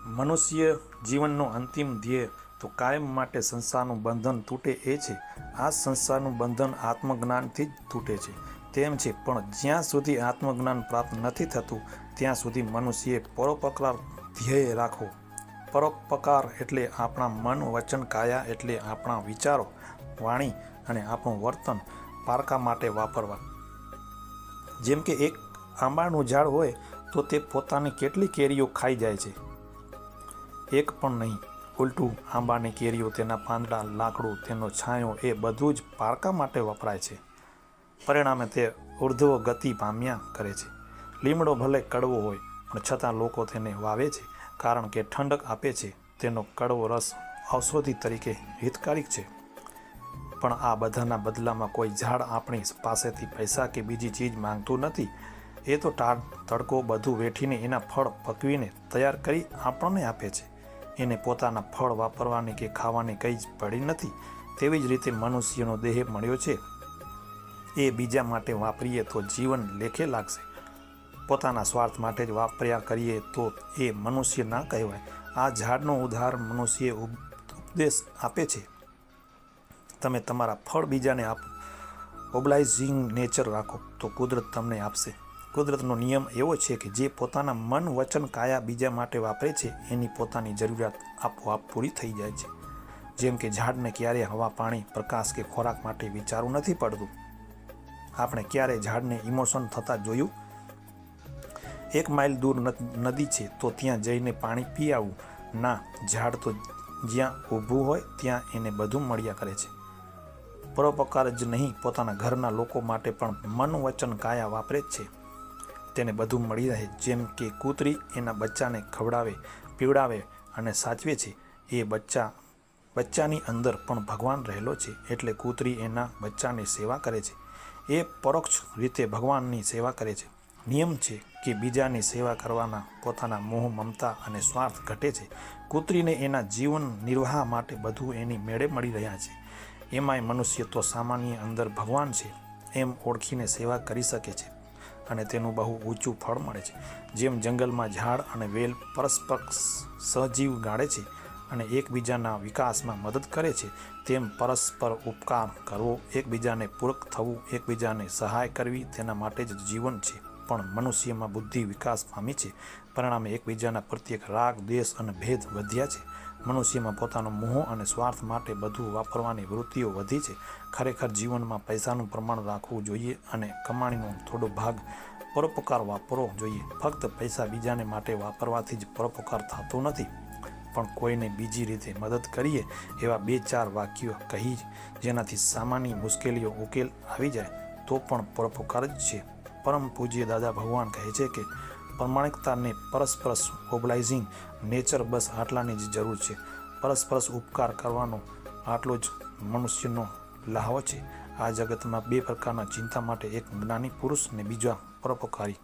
મનુષ્ય જીવનનો અંતિમ ધ્યેય તો કાયમ માટે સંસારનું બંધન તૂટે એ છે. આ સંસારનું બંધન આત્મજ્ઞાનથી જ તૂટે છે તેમ છે, પણ જ્યાં સુધી આત્મજ્ઞાન પ્રાપ્ત નથી થતું ત્યાં સુધી મનુષ્યએ પરોપકાર ધ્યેય રાખવો. પરોપકાર એટલે આપણા મન, વચન, કાયા એટલે આપણા વિચારો, વાણી અને આપણું વર્તન પારકા માટે વાપરવા. જેમ કે એક આંબાનું ઝાડ હોય તો તે પોતાની કેટલી કેરીઓ ખાઈ જાય છે? એક પણ નહીં. ઉલટું આંબાની કેરીઓ, તેના પાંદડા, લાકડું, તેનો છાંયો એ બધું જ પારકા માટે વપરાય છે. પરિણામે તે ઉર્ધ્વ ગતિ પામ્યા કરે છે. લીમડો ભલે કડવો હોય પણ છતાં લોકો તેને વાવે છે, કારણ કે ઠંડક આપે છે. તેનો કડવો રસ ઔષધિ તરીકે હિતકારક છે. પણ આ બધાના બદલામાં કોઈ ઝાડ આપણી પાસેથી પૈસા કે બીજી ચીજ માંગતું નથી. એ તો તડકો બધું વેઠીને એના ફળ પકવીને તૈયાર કરી આપણને આપે છે. એને પોતાના ફળ વાપરવાની કે ખાવાની કંઈ જ પડી નથી. તેવી જ રીતે મનુષ્યનો દેહ મળ્યો છે, એ બીજા માટે વાપરીએ તો જીવન લેખે લાગશે. પોતાના સ્વાર્થ માટે જ વાપર્યા કરીએ તો એ મનુષ્ય ના કહેવાય. આ ઝાડનો ઉદાહરણ મનુષ્ય ઉપદેશ આપે છે. તમે તમારા ફળ બીજાને આપો. ઓબ્લાઇઝિંગ નેચર રાખો તો કુદરત તમને આપશે. કુદરતનો નિયમ એવો છે કે જે પોતાના મન, વચન, કાયા બીજા માટે વાપરે છે એની પોતાની જરૂરિયાત આપોઆપ પૂરી થઈ જાય છે. જેમ કે ઝાડને ક્યારેય હવા, પાણી, પ્રકાશ કે ખોરાક માટે વિચારવું નથી પડતું. આપણે ક્યારેય ઝાડને ઇમોશન થતા જોયું? 1 માઇલ દૂર નદી છે તો ત્યાં જઈને પાણી પી આવવું? ના, ઝાડ તો જ્યાં ઊભું હોય ત્યાં એને બધું મળ્યા કરે છે. પરોપકાર જ નહીં, પોતાના ઘરના લોકો માટે પણ મન, વચન, કાયા વાપરે જ છે. તેને બધું મળી રહે. જેમ કે કૂતરી એના બચ્ચાને ખવડાવે, પીવડાવે અને સાચવે છે. એ બચ્ચાની અંદર પણ ભગવાન રહેલો છે, એટલે કૂતરી એના બચ્ચાની સેવા કરે છે. એ પરોક્ષ રીતે ભગવાનની સેવા કરે છે. નિયમ છે કે બીજાની સેવા કરવાના પોતાના મોહ, મમતા અને સ્વાર્થ ઘટે છે. કૂતરીને એના જીવન નિર્વાહ માટે બધું એની મેળે મળી રહ્યા છે. એમાંય મનુષ્ય તો સામાન્ય અંદર ભગવાન છે એમ ઓળખીને સેવા કરી શકે છે અને તેનું બહુ ઊંચું ફળ મળે છે. જેમ જંગલમાં ઝાડ અને વેલ પરસ્પર સહજીવ ગાળે છે અને એકબીજાના વિકાસમાં મદદ કરે છે, તેમ પરસ્પર ઉપકાર કરવો, એકબીજાને પૂરક થવું, એકબીજાને સહાય કરવી તેના માટે જ જીવન છે. પણ મનુષ્યમાં બુદ્ધિ વિકાસ પામી છે. પરિણામે એકબીજાના પ્રત્યેક રાગ, દ્વેષ અને ભેદ વધ્યા છે. મનુષ્યમાં પોતાનો મોહ અને સ્વાર્થ માટે બધું વાપરવાની વૃત્તિઓ વધી છે. ખરેખર જીવનમાં પૈસાનું પ્રમાણ રાખવું જોઈએ અને કમાણીનો થોડો ભાગ પરોપકાર વાપરવો જોઈએ. ફક્ત પૈસા બીજાને માટે વાપરવાથી જ પરોપકાર થતો નથી, પણ કોઈને બીજી રીતે મદદ કરીએ એવા 2-4 વાક્યો કહી જેનાથી સામાન્ય મુશ્કેલીઓ ઉકેલ આવી જાય તો પણ પરોપકાર જ છે. પરમ પૂજ્ય દાદા ભગવાન કહે છે કે પ્રમાણિકતાને પરસ્પર ઓબ્લાઇઝિંગ નેચર, બસ આટલાની જ જરૂર છે. પરસ્પર ઉપકાર કરવાનો આટલો જ મનુષ્યનો લહાવો છે. આ જગતમાં 2 પ્રકારના ચિંતા માટે, એક જ્ઞાની પુરુષ ને બીજા પરોપકારી.